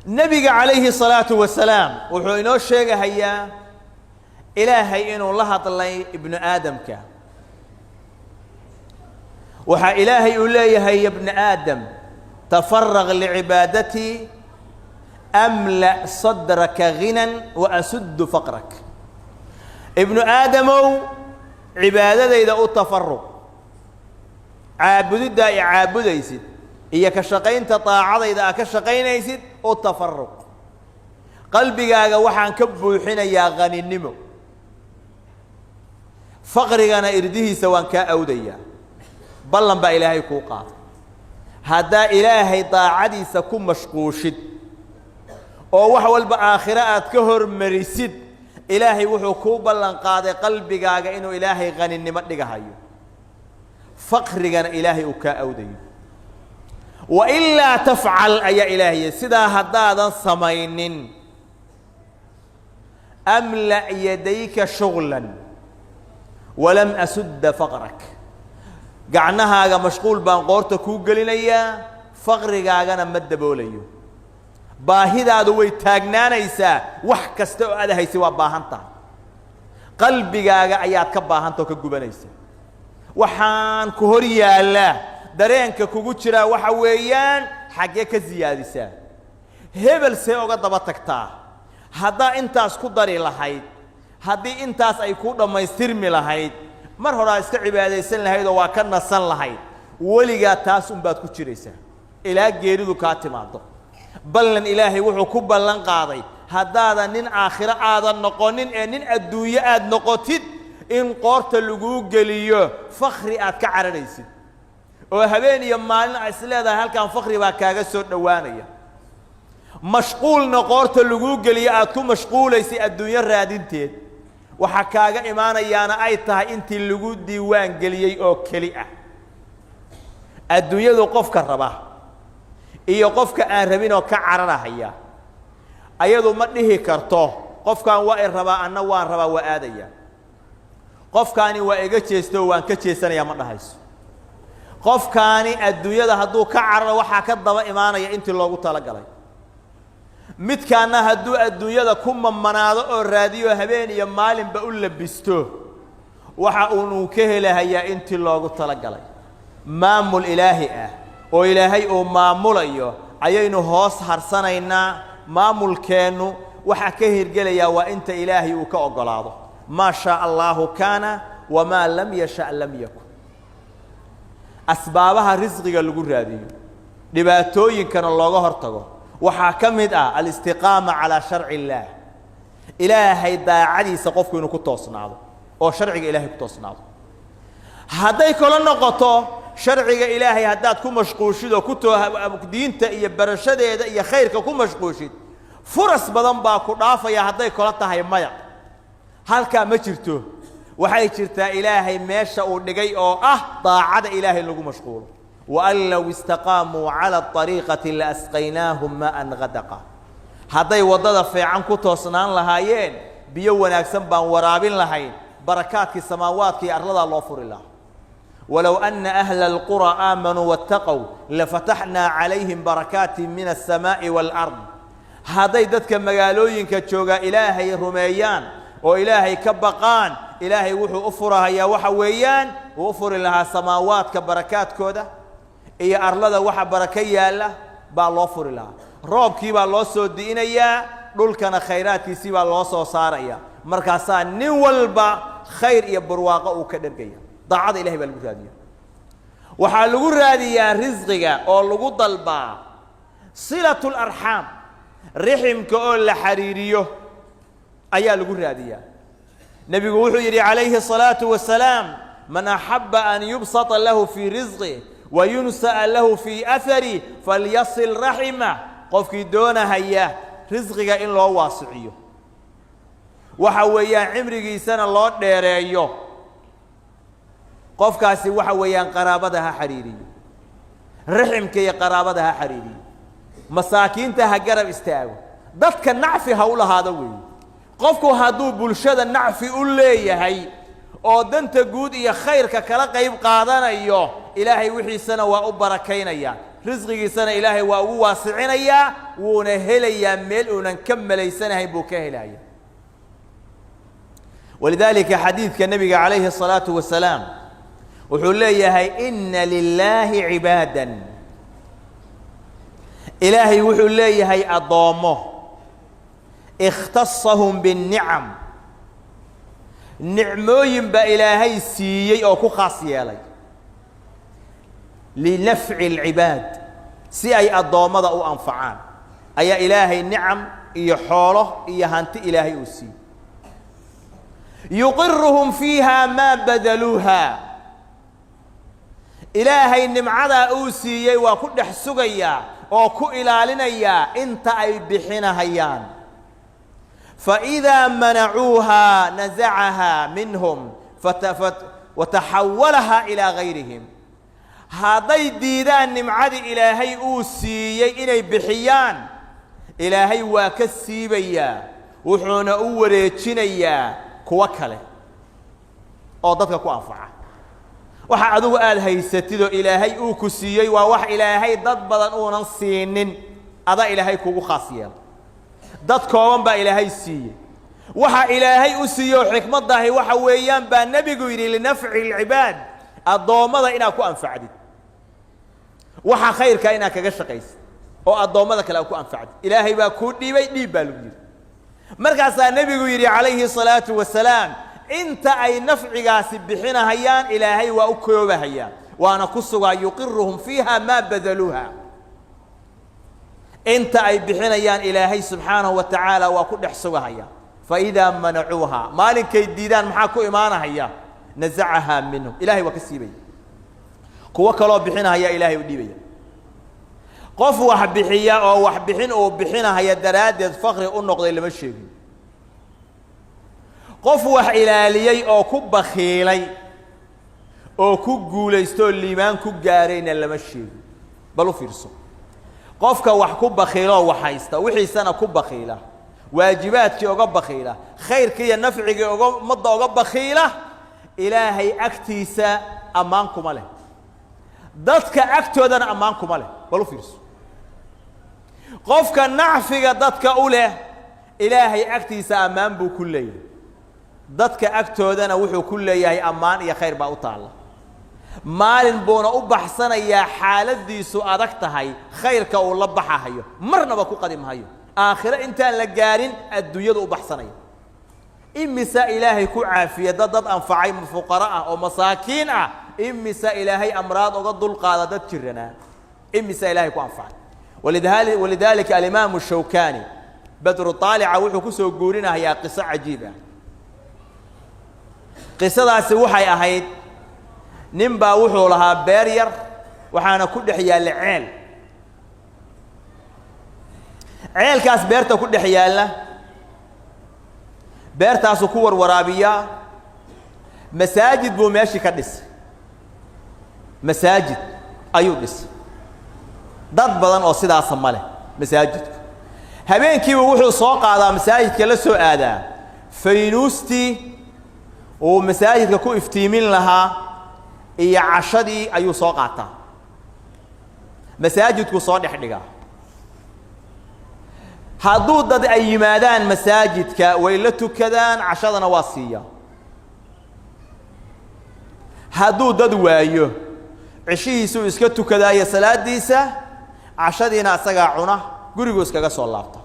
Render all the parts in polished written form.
نبي عليه الصلاة والسلام وحينو شيء هيا إلهي إنه الله طلع ابن آدم كا وحا إلهي إليه يا ابن آدم تفرغ لعبادتي أملأ صدرك غنى وأسد فقرك. ابن آدم عبادة إذا التفرغ عابد دا عابد يسد إيا كشقين تطاعض إذا كشقين يسد التفرغ قلبي قاقا وحان كبو حين يا غني النمو فقري أنا إرديه سواء كأوديا بلن با إلهي كوقات هذا إلهي طاعدي سكون مشقوشد أو وحول بآخرات كهر مريسد إلهي وحو كوبلن قاد قلبي قاقا إنه إلهي غني النمو لغايو فقري أنا إلهي كأوديا وإلا تفعل أي إلهي سدا هدادا سمين أملأ يديك شغلا ولم أسد فقرك قعناها مشغول بان قورتك وقلينيا فقري قاقنا مد بوليو باهدا دوي تاقنانا يسا وحكستو هذا هيسوا باهنتا قلبي قاقا ايات كباهنتا وكقبانيسا وحان كهوريا الله dareenka kugu jira waxa weeyaan xagee ka ziyaadisa hebel see uga daba tagtaa hadaa intaas ku dari lahayd hadii intaas ay ku dhameystirmi lahayd mar hore iska cibaadeysan lahayd oo waa ka nasan lahayd waliga taas un baad ku jiraysaa ilaa geeridu ka timaado ballan ilaahay wuxuu ku ballan qaaday hadaada nin aakhira aadan noqonin ee nin adduunyo aad noqotid in qoorta lagu geliyo fakhri aad ka cararaysid oo habeen iyo maalin ay isleedahay halkan faqri baa kaaga soo dhawaanaya mashquulna qoorta lagu galiyo aad ku mashquulaysi adduunyo raadinteed waxa kaaga imaanayaana ay tahay intii lagu diiwaan galiyay oo kali ah adduunyadu qofka raba iyo qofka aan rabin oo ka cararahaya ayadu ma dhihi karto qofkan waa ay rabaa anna waan rabaa waa aadaya qofkaani waa iga jeesto waan ka jeesanaya ma dhahayso qofkaani adduunyada hadduu ka cararo waxa ka daba imaanaya intii loogu tala galay midkaana hadduu adduunyada ku mamanaado oo raadiyo habeen iyo maalinba u labisto waxa uu ka helayaa intii loogu tala galay maamul ilaahi ah oo ilaahay oo maamulayo ayaynu hoos harsanaynaa maamulkeenu waxa ka hirgelaya waa inta ilaahi uu ka ogolaado ma sha Allahu kana wama lam yasha lam yakun أسبابها رزقك اللي راديو dhibaatooyin kana looga hortago waxa kamid ah al-istiqaama ala sharci Allah ilaahay daacadiisa qofku inuu ku toosnaado oo sharciga ilaahay ku toosnaado haday kala noqoto sharciga ilaahay hadaad ku mashquulshid oo ku diinta iyo barashadeeda iyo khayrka ku mashquulshid furas badan baa ku dhaafaya haday kala tahay maya halka ma jirto waxay jirtaa ilaahay meesha uu dhigay oo ah daacada ilaahay lagu mashquulo وأن لو استقاموا على الطريقة لأسقيناهم ماء غدقا هذا وضد في عنكو توصنان لهايين بيوان أكسن بان ورابين لهايين بركات السماوات كي أرضى الله فر الله ولو أن أهل القرى آمنوا واتقوا لفتحنا عليهم بركات من السماء والأرض هذا يددك مقالوين كتشوغا إلهي رميان وإلهي كبقان إلهي وحو أفرها يا وحويان وأفر لها سماوات كبركات كودا إيه أرلدا وح بركية الله بالله فر الله رب كي بالله سودينا يا دول كان خيرات كيسي بالله صاريا مركزان نولبا خير يبرواقة وكدرجيا ضاعد إلهي بالمجادية وحلو راديا رزقك أو لو ضلبا صلة الأرحام رحم كأول حريريه أيا لو راديا نبي وحي عليه الصلاة والسلام من أحب أن يبسط له في رزقه وينسأ له في أثري فليصل رحمه قفك دون هيا رزقك إن الله واسعيه وحويا عمرك سنة الله ديريه قفك وحويا قرابتها حريري رحمك يا قرابتها حريري مساكين تهجر استاو ضدك النعف هؤلاء هذا وي قفك هادو بلشد النعف أولي هي oo danta guud iyo khayrka kala qayb qaadanaya ilaahay wixii sana waa u barakeenaya رزقي سنة إلهي وواسعين يا ونهلي يا ميل ونكمل سنة بوكهلايا ولذلك حديث كالنبي عليه الصلاة والسلام وحليه إن لله عبادا إلهي وحليه أضامه اختصهم بالنعم نعموين بإلهي سيئي أو كخاصي علي لنفع العباد سيئي أضامه أو أنفعان أي إلهي النعم يحوله يهانت إلهي أسي يقرهم فيها ما بذلوها إلهي النمعذا أوسيي وكل حسوغيا وكو إلالينيا انت أي بحنا هيان فإذا منعوها نزعها منهم وتحولها إلى غيرهم هذي ديدان نمعذ إلهي أوسيي إني بحيان إلهي واكسيبيا وحونا أوريتشينيا كوكله أو ضدك كو أنفعه waxa adigu aad haysatido ilaahay uu ku siiyay waa wax ilaahay dad badan oo siinin ada ilaahay kugu khaasiyay dad kooban baa ilaahay siiyay waxa ilaahay u siiyo xikmadahay waxa weeyaan baa nabigu yiri linafci alibad adoomada ina ku anfacdid waxa khayrka ina kaga shaqaysid oo adoomada kale ku anfacdid ilaahay baa ku dhiibay dhiib baa lagu yiri markaas nabigu yiri alayhi salatu wasalaam انت اي نفعغاس بخينا هيان الهي واكوبه هيان وانا كسغا يقرهم فيها ما بذلوها انت اي بخينيان الهي سبحانه وتعالى وكدخسغا هيان فاذا منعوها مالك يديدان ما كو ايمانها هيان نزعها منهم الهي وكسيبي كو كلو بخينا هيا الهي وديبيا قف واحد بخيا او واحد بخين او بخينا هيا دراد فقر او نقدي لما شيغين qof wax ilaaliyay oo ku bakhiilay oo ku guulaysto liimaan ku gaarayna lama sheego bal u fiirso qofka wax ku bakhiilo wax haysta wixiisana ku bakhiila waajibaadkii uga bakhiila khayrkii iyo nafciga uga madda uga bakhiila ilaahay agtiisa amaan kuma leh dadka agtoodana amaan kuma leh bal u fiirso qofka nacfiga dadka u leh ilaahay agtiisa amaan buu ku leeyahay dadka agtoodana wuxuu ku leeyahay amaan iyo khayr baa u taala maalin boona u baxsanaya xaaladiisu adag tahay khayrka uu la baxayo marnaba ku qadimahayo aakhira intaan la gaarin adduunyada u baxsanaya imisa ilaahay ku caafiya dad anfacay fuqara ah oo masaakiin ah imisa ilaahay amraad uga dul qaada dad jirana imisa ilaahay ku anfacay ولذلك الإمام الشوكاني بدر الطالع wuxuu ku soo guurinayaa qiso cajiib ah qisadaasi waxay ahayd nin baa wuxuu lahaa beer yar waxaana ku dhex yaal ceelkaas beerta ku dhex yaala beertaas ku warwaraabiya masaajid buu meeshii ka dhisay masaajid ayuu dhisay dad badan oo sidaas ma leh masaajidku habeenkii wuxuu soo qaadaa masaajidka la soo aadaa faynuusti oo masaajidka ku iftiimin lahaa iyo cashadii ayuu soo qaataa masaajidku soo dhexdhiga hadduu dad ay yimaadaan masaajidka way la tukadaan cashadana waa siiya hadduu dad waayo cishihiisu iska tukadaayo salaadiisa cashadiina asaga cuna gurigu iskaga soo laabta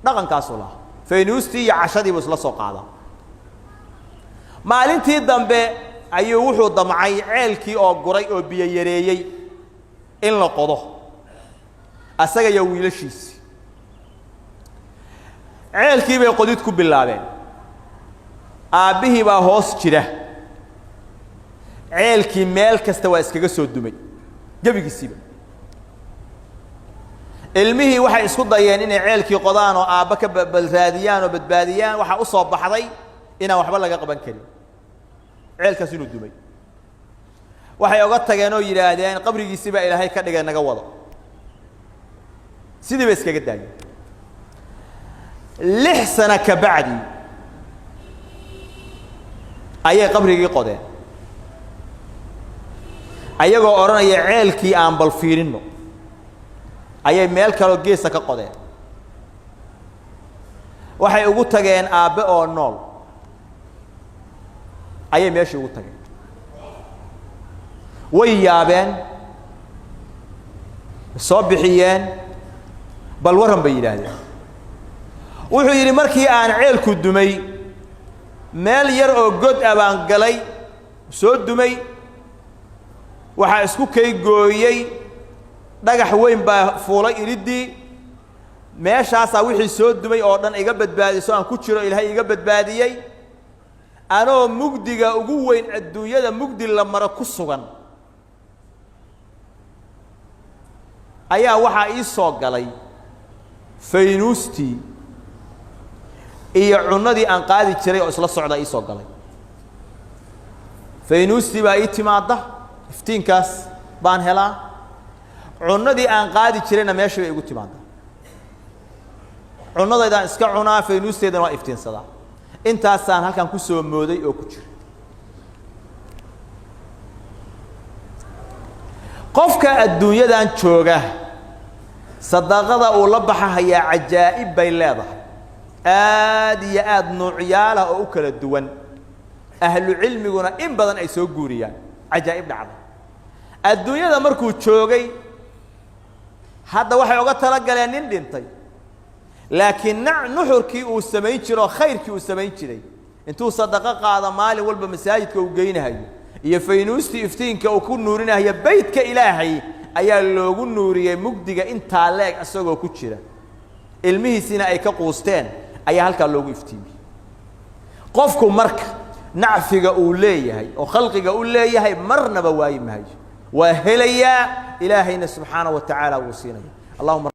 dhaqankaas u lahaa faynuusti iyo cashadii buu isla soo qaadaa maalintii dambe ayuu wuxuu damcay ceelkii oo guray oo biyo yareeyay in la qodo asaga iyo wiilashiisi ceelkii bay qodid ku bilaabeen aabihii baa hoos jira ceelkii meel kasta waa iskaga soo dumay gabigiisiiba ilmihii waxay isku dayeen inay ceelkii qodaan oo aabba ka balraadiyaan oo badbaadiyaan waxa u soo baxday inaan waxba laga qaban karin ceelkaas inuu dumay waxay uga tageen oo yiraahdeen qabrigiisii baa ilaahay ka dhigay naga wado sidii bay iskaga daayeen 6 sano ka bacdi ayay qabrigii qodeen ayagoo oranaya ceelkii aan bal fiirino ayay meel kale geesa ka qodeen waxay ugu tageen aabe oo nool ayay meeshii ugu tageen way yaabeen soo bixiyeen bal waran bay yiraahdeen wuxuu yiri markii aan ceelku dumay meel yar oo god abaan galay soo dumay waxa isku kay gooyay dhagax weyn baa fuulay iridii meeshaas wixii soo dumay oo dhan iga badbaadiso aan ku jiro ilaahay iga badbaadiyay anoo mugdiga ugu weyn adduunyada mugdi la maro ku sugan ayaa waxa ii soo galay faynuusti iyo cunadii aan qaadi jiray oo isla socda ii soo galay faynuusti baa ii timaada iftiinkaas baan helaa cunadii aan qaadi jirayna meesha bay igu timaada cunadaydan iska cunaa faynuusteedana waa iftiinsadaa intaasaan halkan ku soo mooday oo ku jira qofka adduunyadan jooga sadaqada uu la baxaya cajaa'ib bay leedahay aad iyo aad nuuciyaala oo u kala duwan ahlu cilmiguna in badan ay soo guuriyaan cajaa'ib dhacda adduunyada markuu joogay hadda waxay uga tala galeen nin dhintay laakiin nuxurkii uu samayn jiro khayrkii uu samayn jiray intuu sadaqa qaada maalin walba masaajidka uu geynayo iyo faynuusti iftiinka uu ku nuurinayo baytka ilaahay ayaa loogu nuuriyay mugdiga inta leeg asagoo ku jira ilmihiisina ay ka quusteen ayaa halka loogu iftiimiyay qofku marka nacfiga uu leeyahay oo khalqiga uu leeyahay marnaba waay maayo waa helaya ilaahayna subhanahu wa ta'ala uu siinaya allahumma